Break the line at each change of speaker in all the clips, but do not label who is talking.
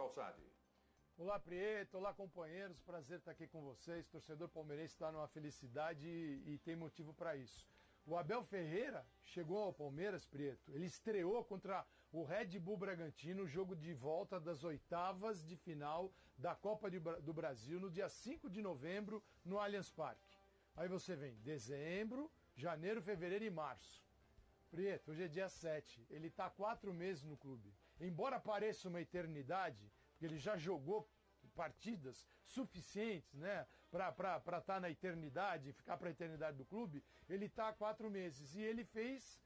Calçade.
Olá, Prieto. Olá, companheiros. Prazer estar aqui com vocês. Torcedor palmeirense está numa felicidade e tem motivo para isso. O Abel Ferreira chegou ao Palmeiras, Prieto. Ele estreou contra o Red Bull Bragantino, o jogo de volta das oitavas de final da Copa do Brasil, no dia 5 de novembro, no Allianz Parque. Aí você vem dezembro, janeiro, fevereiro e março. Prieto, hoje é dia 7. Ele está há 4 meses no clube. Embora pareça uma eternidade, porque ele já jogou partidas suficientes, né, para estar na eternidade, ficar para a eternidade do clube, ele está há 4 meses. E ele fez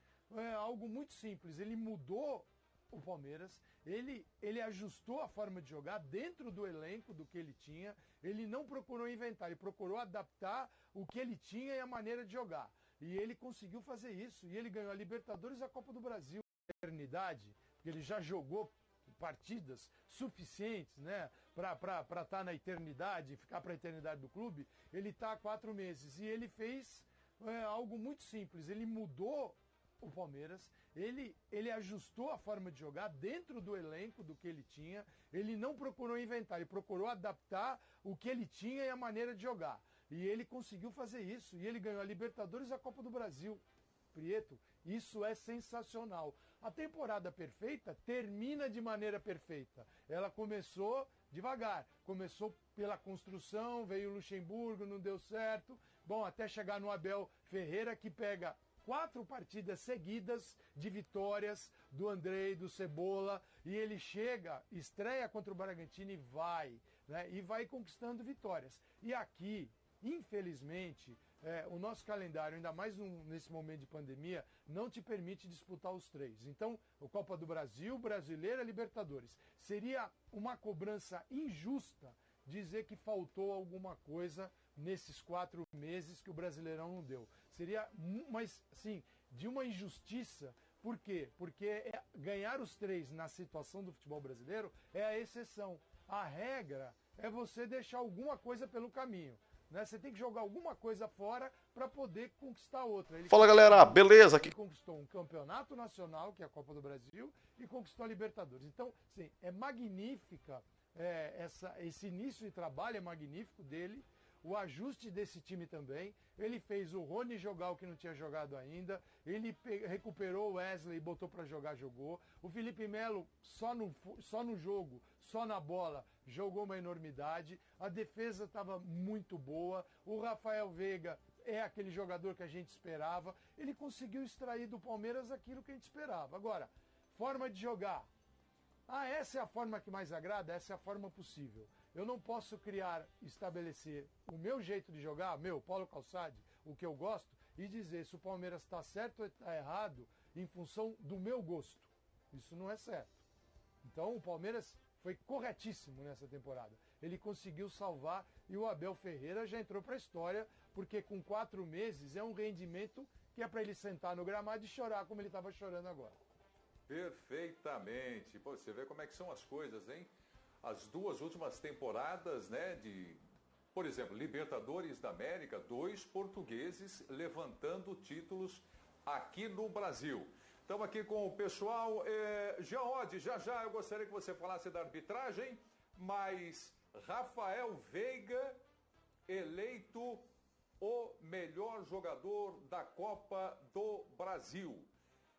algo muito simples. Ele mudou o Palmeiras, ele ajustou a forma de jogar dentro do elenco do que ele tinha. Ele não procurou inventar, ele procurou adaptar o que ele tinha e a maneira de jogar. E ele conseguiu fazer isso. E ele ganhou a Libertadores e a Copa do Brasil. Eternidade, porque ele já jogou partidas suficientes, né, para estar na eternidade, ficar para a eternidade do clube. Ele está há 4 meses e ele fez algo muito simples. Ele mudou o Palmeiras, ele ajustou a forma de jogar dentro do elenco do que ele tinha. Ele não procurou inventar, ele procurou adaptar o que ele tinha e a maneira de jogar. E ele conseguiu fazer isso. E ele ganhou a Libertadores e a Copa do Brasil. Prieto, isso é sensacional. A temporada perfeita termina de maneira perfeita. Ela começou devagar, começou pela construção, veio o Luxemburgo, não deu certo. Bom, até chegar no Abel Ferreira, que pega 4 partidas seguidas de vitórias do Andrei, do Cebola, e ele chega, estreia contra o Bragantino e vai, né, e vai conquistando vitórias. E aqui, infelizmente, o nosso calendário, ainda mais nesse momento de pandemia, não te permite disputar os 3. Então, a Copa do Brasil, Brasileira, Libertadores. Seria uma cobrança injusta dizer que faltou alguma coisa nesses 4 meses que o Brasileirão não deu. Seria, mas, assim, de uma injustiça. Por quê? Porque ganhar os 3 na situação do futebol brasileiro é a exceção. A regra é você deixar alguma coisa pelo caminho. Né? Você tem que jogar alguma coisa fora para poder conquistar outra.
Fala, galera, beleza?
Ele conquistou um campeonato nacional, que é a Copa do Brasil, e conquistou a Libertadores. Então, sim, é magnífica, esse início de trabalho é magnífico dele, o ajuste desse time também. Ele fez o Rony jogar o que não tinha jogado ainda, ele recuperou o Wesley e botou para jogar, jogou. O Felipe Melo só no jogo, só na bola, jogou uma enormidade. A defesa estava muito boa. O Rafael Veiga é aquele jogador que a gente esperava. Ele conseguiu extrair do Palmeiras aquilo que a gente esperava. Agora, forma de jogar. Essa é a forma que mais agrada? Essa é a forma possível. Eu não posso estabelecer o meu jeito de jogar, Paulo Calçade, o que eu gosto, e dizer se o Palmeiras está certo ou está errado em função do meu gosto. Isso não é certo. Então o Palmeiras foi corretíssimo nessa temporada. Ele conseguiu salvar e o Abel Ferreira já entrou para a história, porque com 4 meses é um rendimento que é para ele sentar no gramado e chorar como ele estava chorando agora.
Perfeitamente. Pô, você vê como é que são as coisas, hein? As 2 últimas temporadas, né, por exemplo, Libertadores da América, 2 portugueses levantando títulos aqui no Brasil. Estamos aqui com o pessoal. Jean Oddi, já eu gostaria que você falasse da arbitragem, mas Rafael Veiga eleito o melhor jogador da Copa do Brasil.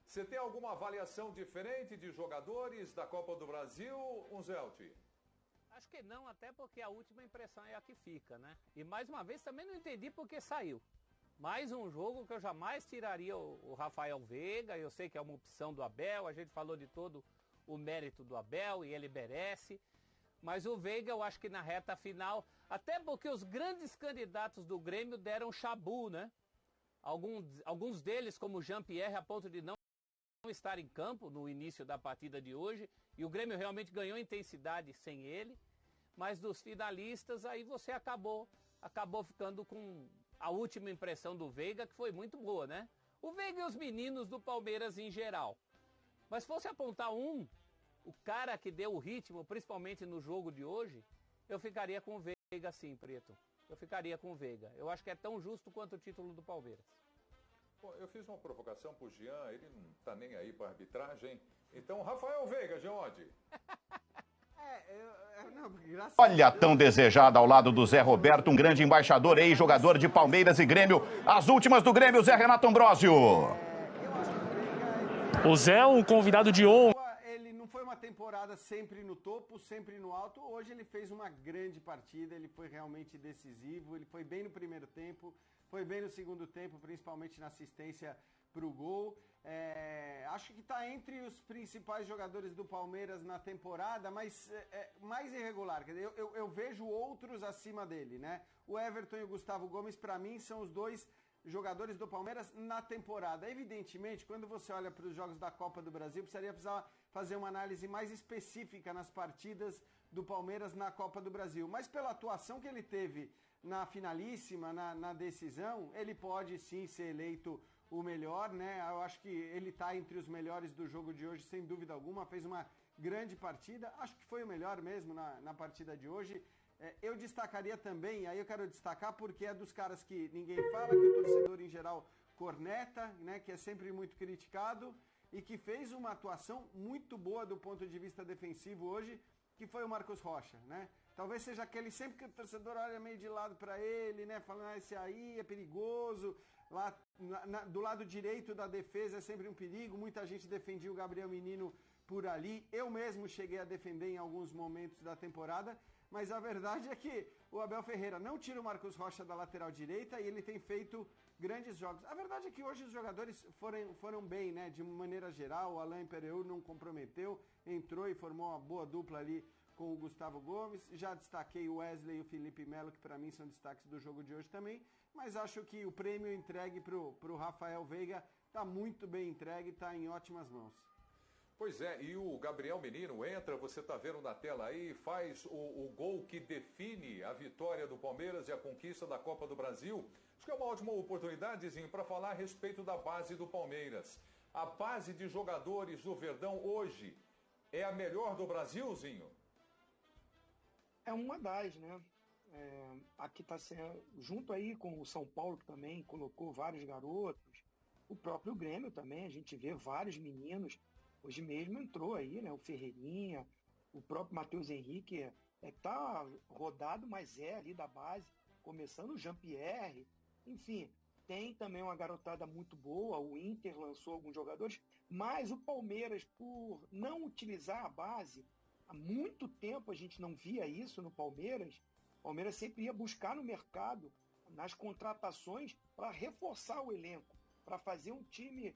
Você tem alguma avaliação diferente de jogadores da Copa do Brasil, Unzelti?
Acho que não, até porque a última impressão é a que fica, né? E mais uma vez também não entendi porque saiu. Mais um jogo que eu jamais tiraria o Rafael Veiga. Eu sei que é uma opção do Abel, a gente falou de todo o mérito do Abel e ele merece. Mas o Veiga eu acho que na reta final, até porque os grandes candidatos do Grêmio deram chabu, né? Alguns deles, como o Jean-Pierre, a ponto de não estar em campo no início da partida de hoje, e o Grêmio realmente ganhou intensidade sem ele, mas dos finalistas aí você acabou ficando com a última impressão do Veiga, que foi muito boa, né? O Veiga e os meninos do Palmeiras em geral. Mas se fosse apontar o cara que deu o ritmo, principalmente no jogo de hoje, eu ficaria com o Veiga sim, Preto. Eu ficaria com o Veiga. Eu acho que é tão justo quanto o título do Palmeiras.
Bom, eu fiz uma provocação pro Jean, ele não tá nem aí pra arbitragem. Então, Rafael Veiga, Jean Oddi.
Olha, tão desejada ao lado do Zé Roberto, um grande embaixador, ex-jogador de Palmeiras e Grêmio. As últimas do Grêmio, Zé Renato Ambrosio.
O Zé é um convidado de honra.
Ele não foi uma temporada sempre no topo, sempre no alto. Hoje ele fez uma grande partida, ele foi realmente decisivo, ele foi bem no primeiro tempo, foi bem no segundo tempo, principalmente na assistência para o gol. Acho que está entre os principais jogadores do Palmeiras na temporada, mas mais irregular. Quer dizer, eu vejo outros acima dele, né? O Everton e o Gustavo Gomes, para mim, são os dois jogadores do Palmeiras na temporada. Evidentemente, quando você olha para os jogos da Copa do Brasil, precisaria fazer uma análise mais específica nas partidas do Palmeiras na Copa do Brasil. Mas pela atuação que ele teve na finalíssima, na decisão, ele pode sim ser eleito o melhor, né? Eu acho que ele está entre os melhores do jogo de hoje, sem dúvida alguma. Fez uma grande partida, acho que foi o melhor mesmo na partida de hoje. Eu destacaria também, aí eu quero destacar porque é dos caras que ninguém fala, que o torcedor em geral corneta, né, que é sempre muito criticado e que fez uma atuação muito boa do ponto de vista defensivo hoje, que foi o Marcos Rocha, né? Talvez seja aquele sempre que o torcedor olha meio de lado para ele, né, falando, esse aí é perigoso, lá do lado direito da defesa é sempre um perigo, muita gente defendia o Gabriel Menino por ali, eu mesmo cheguei a defender em alguns momentos da temporada, mas a verdade é que o Abel Ferreira não tira o Marcos Rocha da lateral direita e ele tem feito grandes jogos. A verdade é que hoje os jogadores foram bem, né? De maneira geral, o Alain Pereur não comprometeu, entrou e formou uma boa dupla ali com o Gustavo Gomes. Já destaquei o Wesley e o Felipe Melo, que para mim são destaques do jogo de hoje também, mas acho que o prêmio entregue pro Rafael Veiga está muito bem entregue, está em ótimas mãos.
Pois é, e o Gabriel Menino entra, você está vendo na tela aí, faz o gol que define a vitória do Palmeiras e a conquista da Copa do Brasil. Acho que é uma ótima oportunidade, Zinho, para falar a respeito da base do Palmeiras. A base de jogadores do Verdão hoje é a melhor do Brasil, Zinho?
É uma das, né? Aqui está sendo, junto aí com o São Paulo, que também colocou vários garotos, o próprio Grêmio também, a gente vê vários meninos. Hoje mesmo entrou aí, né, o Ferreirinha, o próprio Matheus Henrique, tá rodado, mas é ali da base, começando o Jean-Pierre, enfim, tem também uma garotada muito boa, o Inter lançou alguns jogadores, mas o Palmeiras, por não utilizar a base, há muito tempo a gente não via isso no Palmeiras, o Palmeiras sempre ia buscar no mercado, nas contratações, para reforçar o elenco, para fazer um time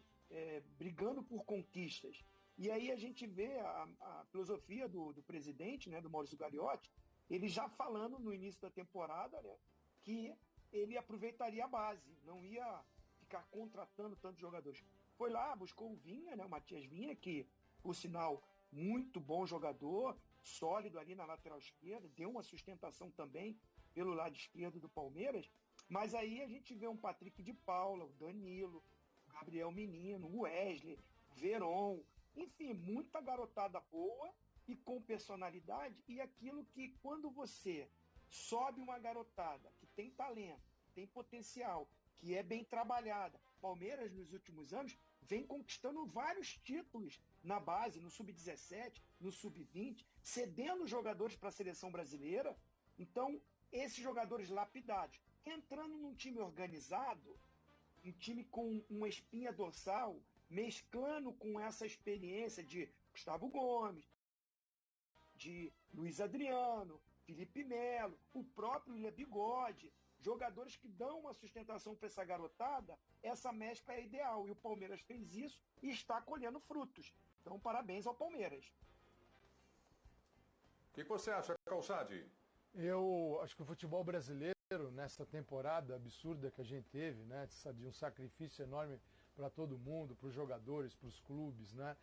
brigando por conquistas. E aí a gente vê a filosofia do presidente, né, do Maurício Gagliotti, ele já falando no início da temporada, né, que ele aproveitaria a base, não ia ficar contratando tantos jogadores. Foi lá, buscou o Vinha, né, o Matias Vinha, que, por sinal, muito bom jogador, sólido ali na lateral esquerda, deu uma sustentação também pelo lado esquerdo do Palmeiras, mas aí a gente vê um Patrick de Paula, o Danilo, o Gabriel Menino, o Wesley, o Veron, enfim, muita garotada boa e com personalidade, e aquilo que quando você sobe uma garotada que tem talento, tem potencial, que é bem trabalhada, Palmeiras nos últimos anos vem conquistando vários títulos na base, no Sub-17, no Sub-20, cedendo jogadores para a seleção brasileira. Então, esses jogadores lapidados, entrando num time organizado, um time com uma espinha dorsal, mesclando com essa experiência de Gustavo Gomes, de Luiz Adriano, Felipe Melo, o próprio William Bigode, jogadores que dão uma sustentação para essa garotada, essa mescla é ideal. E o Palmeiras fez isso e está colhendo frutos. Então, parabéns ao Palmeiras.
O que você acha, Calçade?
Eu acho que o futebol brasileiro, nessa temporada absurda que a gente teve, né, de um sacrifício enorme para todo mundo, para os jogadores, para os clubes, né?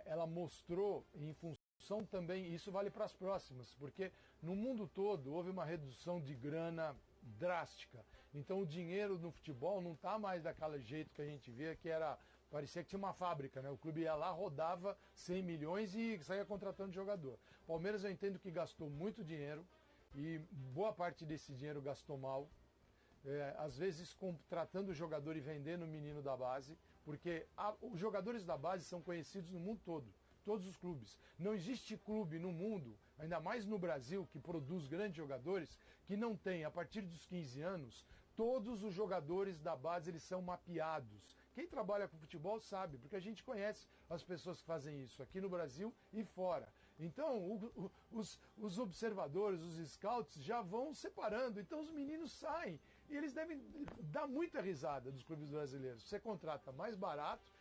Ela mostrou, em função também, isso vale para as próximas, porque no mundo todo houve uma redução de grana drástica. Então o dinheiro no futebol não está mais daquele jeito que a gente vê, que era, parecia que tinha uma fábrica, né? O clube ia lá, rodava 100 milhões e saía contratando jogador. Palmeiras eu entendo que gastou muito dinheiro e boa parte desse dinheiro gastou mal. Às vezes contratando o jogador e vendendo o menino da base, porque os jogadores da base são conhecidos no mundo todo, todos os clubes. Não existe clube no mundo, ainda mais no Brasil, que produz grandes jogadores, que não tem, a partir dos 15 anos, todos os jogadores da base eles são mapeados. Quem trabalha com futebol sabe, porque a gente conhece as pessoas que fazem isso aqui no Brasil e fora. Então, os observadores, os scouts já vão separando. Então, os meninos saem e eles devem dar muita risada dos clubes brasileiros. Você contrata mais barato,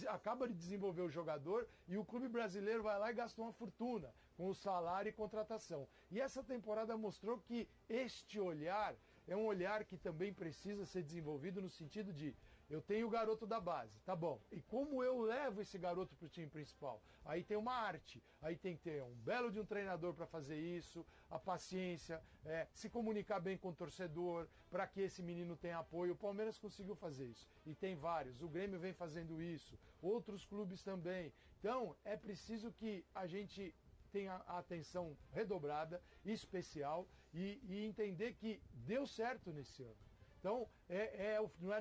acaba de desenvolver o jogador e o clube brasileiro vai lá e gasta uma fortuna com o salário e contratação. E essa temporada mostrou que este olhar é um olhar que também precisa ser desenvolvido no sentido de eu tenho o garoto da base, tá bom. E como eu levo esse garoto para o time principal? Aí tem uma arte, aí tem que ter um belo de um treinador para fazer isso, a paciência, se comunicar bem com o torcedor, para que esse menino tenha apoio. O Palmeiras conseguiu fazer isso. E tem vários. O Grêmio vem fazendo isso. Outros clubes também. Então, é preciso que a gente tenha a atenção redobrada, especial, e entender que deu certo nesse ano. Então,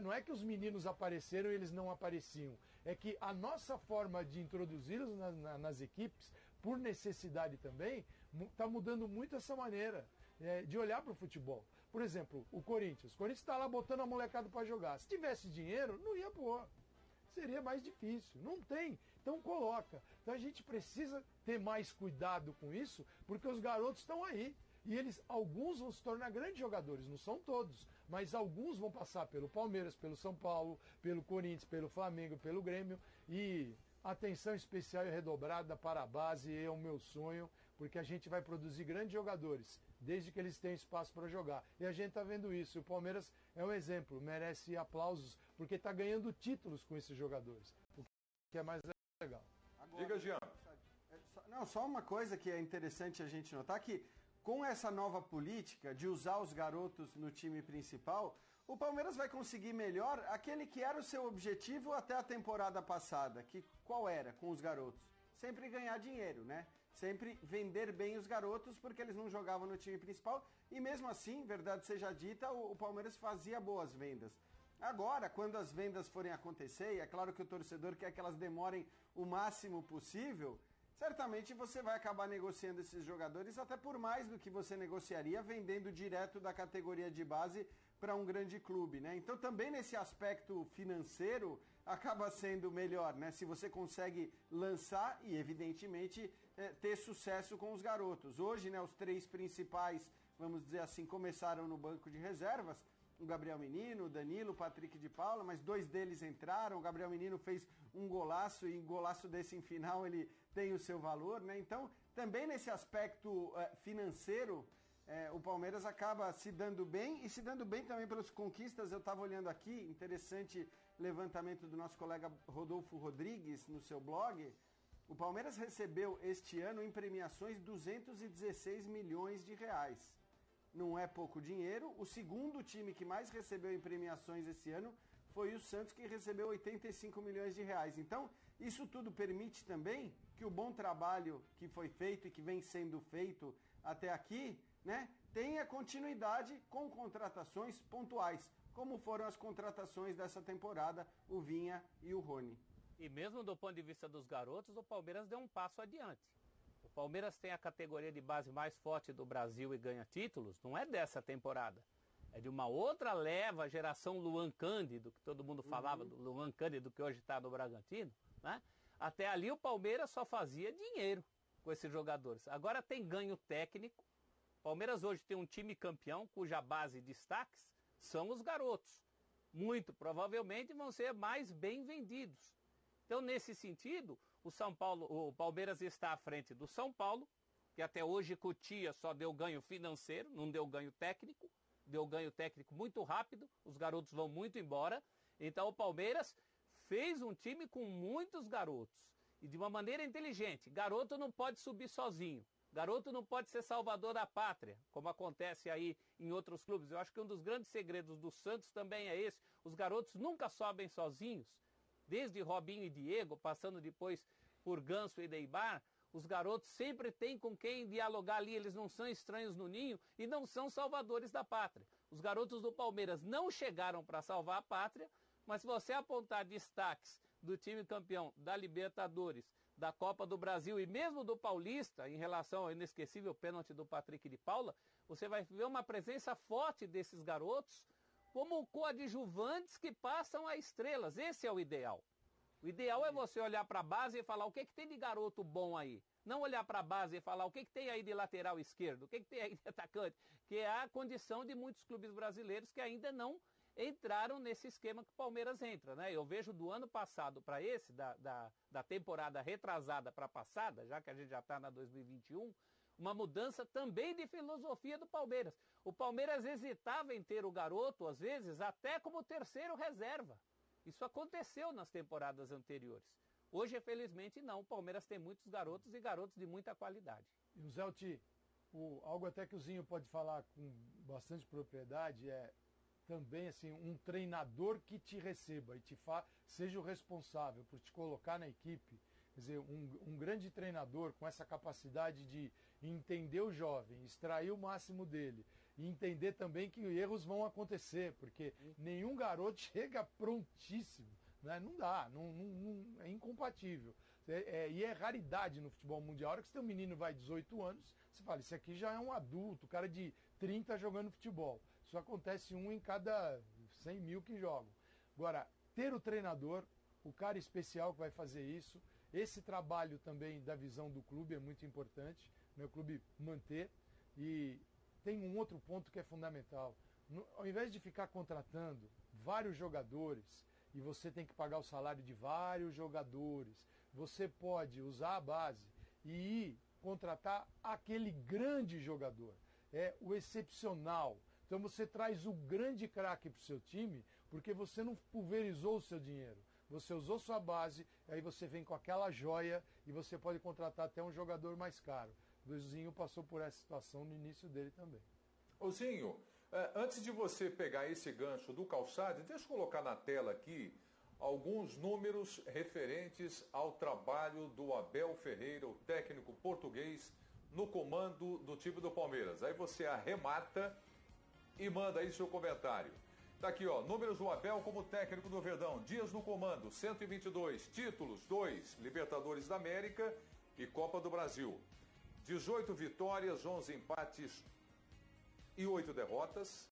não é que os meninos apareceram e eles não apareciam. É que a nossa forma de introduzi-los nas equipes, por necessidade também, está mudando muito essa maneira de olhar para o futebol. Por exemplo, o Corinthians. O Corinthians está lá botando a molecada para jogar. Se tivesse dinheiro, não ia pôr. Seria mais difícil. Não tem. Então coloca. Então a gente precisa ter mais cuidado com isso, porque os garotos estão aí. E alguns vão se tornar grandes jogadores, não são todos, mas alguns vão passar pelo Palmeiras, pelo São Paulo, pelo Corinthians, pelo Flamengo, pelo Grêmio. E atenção especial e redobrada para a base é o meu sonho, porque a gente vai produzir grandes jogadores, desde que eles tenham espaço para jogar. E a gente está vendo isso. O Palmeiras é um exemplo, merece aplausos, porque está ganhando títulos com esses jogadores, o que é mais legal.
Agora,
diga, Jean.
Não, só uma coisa que é interessante a gente notar, que com essa nova política de usar os garotos no time principal, o Palmeiras vai conseguir melhor aquele que era o seu objetivo até a temporada passada. Que qual era com os garotos? Sempre ganhar dinheiro, né? Sempre vender bem os garotos, porque eles não jogavam no time principal. E mesmo assim, verdade seja dita, o Palmeiras fazia boas vendas. Agora, quando as vendas forem acontecer, e é claro que o torcedor quer que elas demorem o máximo possível, certamente você vai acabar negociando esses jogadores até por mais do que você negociaria vendendo direto da categoria de base para um grande clube, né? Então também nesse aspecto financeiro acaba sendo melhor, né? Se você consegue lançar e evidentemente ter sucesso com os garotos. Hoje, né, os três principais, vamos dizer assim, começaram no banco de reservas. O Gabriel Menino, o Danilo, o Patrick de Paula, mas dois deles entraram. O Gabriel Menino fez um golaço e golaço desse em final ele tem o seu valor, né? Então, também nesse aspecto financeiro, o Palmeiras acaba se dando bem e se dando bem também pelas conquistas. Eu estava olhando aqui, interessante levantamento do nosso colega Rodolfo Rodrigues no seu blog. O Palmeiras recebeu este ano em premiações 216 milhões de reais. Não é pouco dinheiro. O segundo time que mais recebeu em premiações esse ano foi o Santos, que recebeu 85 milhões de reais. Então, isso tudo permite também que o bom trabalho que foi feito e que vem sendo feito até aqui, né, tenha continuidade com contratações pontuais, como foram as contratações dessa temporada, o Vinha e o Rony.
E mesmo do ponto de vista dos garotos, o Palmeiras deu um passo adiante. O Palmeiras tem a categoria de base mais forte do Brasil e ganha títulos, não é dessa temporada. É de uma outra leva, geração Luan Cândido, que todo mundo falava do Luan Cândido, que hoje está no Bragantino, né? Até ali o Palmeiras só fazia dinheiro com esses jogadores. Agora tem ganho técnico. O Palmeiras hoje tem um time campeão, cuja base de destaques são os garotos. Muito provavelmente vão ser mais bem vendidos. Então, nesse sentido, o Palmeiras está à frente do São Paulo, que até hoje Cotia só deu ganho financeiro, não deu ganho técnico, deu ganho técnico muito rápido, os garotos vão muito embora. Então o Palmeiras fez um time com muitos garotos, e de uma maneira inteligente. Garoto não pode subir sozinho, garoto não pode ser salvador da pátria, como acontece aí em outros clubes. Eu acho que um dos grandes segredos do Santos também é esse, os garotos nunca sobem sozinhos. Desde Robinho e Diego, passando depois por Ganso e Neymar, os garotos sempre têm com quem dialogar ali, eles não são estranhos no ninho e não são salvadores da pátria. Os garotos do Palmeiras não chegaram para salvar a pátria, mas se você apontar destaques do time campeão da Libertadores, da Copa do Brasil e mesmo do Paulista, em relação ao inesquecível pênalti do Patrick de Paula, você vai ver uma presença forte desses garotos como coadjuvantes que passam a estrelas. Esse é o ideal. O ideal é você olhar para a base e falar o que tem de garoto bom aí. Não olhar para a base e falar o que tem aí de lateral esquerdo, o que tem aí de atacante, que é a condição de muitos clubes brasileiros que ainda não entraram nesse esquema que o Palmeiras entra, né? Eu vejo do ano passado para esse, da temporada retrasada para passada, já que a gente já está na 2021, uma mudança também de filosofia do Palmeiras. O Palmeiras hesitava em ter o garoto, às vezes, até como terceiro reserva. Isso aconteceu nas temporadas anteriores. Hoje, felizmente, não. O Palmeiras tem muitos garotos e garotos de muita qualidade.
E o Zelti, algo até que o Zinho pode falar com bastante propriedade é também assim, um treinador que te receba e seja o responsável por te colocar na equipe. Quer dizer, um grande treinador com essa capacidade de entender o jovem, extrair o máximo dele e entender também que erros vão acontecer, porque nenhum garoto chega prontíssimo. Né? Não dá, é incompatível. E é raridade no futebol mundial. A hora que você tem um menino vai 18 anos, você fala, esse aqui já é um adulto, cara de 30 jogando futebol. Isso acontece um em cada 100 mil que jogam. Agora, ter o treinador, o cara especial que vai fazer isso, esse trabalho também da visão do clube é muito importante, né? O clube manter. E tem um outro ponto que é fundamental. Ao invés de ficar contratando vários jogadores, e você tem que pagar o salário de vários jogadores, você pode usar a base e ir contratar aquele grande jogador, o excepcional. Então você traz o grande craque para o seu time, porque você não pulverizou o seu dinheiro. Você usou sua base, aí você vem com aquela joia e você pode contratar até um jogador mais caro. O Zinho passou por essa situação no início dele também.
Ô Zinho, antes de você pegar esse gancho do Calçade, deixa eu colocar na tela aqui alguns números referentes ao trabalho do Abel Ferreira, o técnico português, no comando do time do Palmeiras. Aí você arremata e manda aí seu comentário. Tá aqui, ó, números do Abel como técnico do Verdão. Dias no comando, 122. Títulos, 2. Libertadores da América e Copa do Brasil. 18 vitórias, 11 empates e 8 derrotas.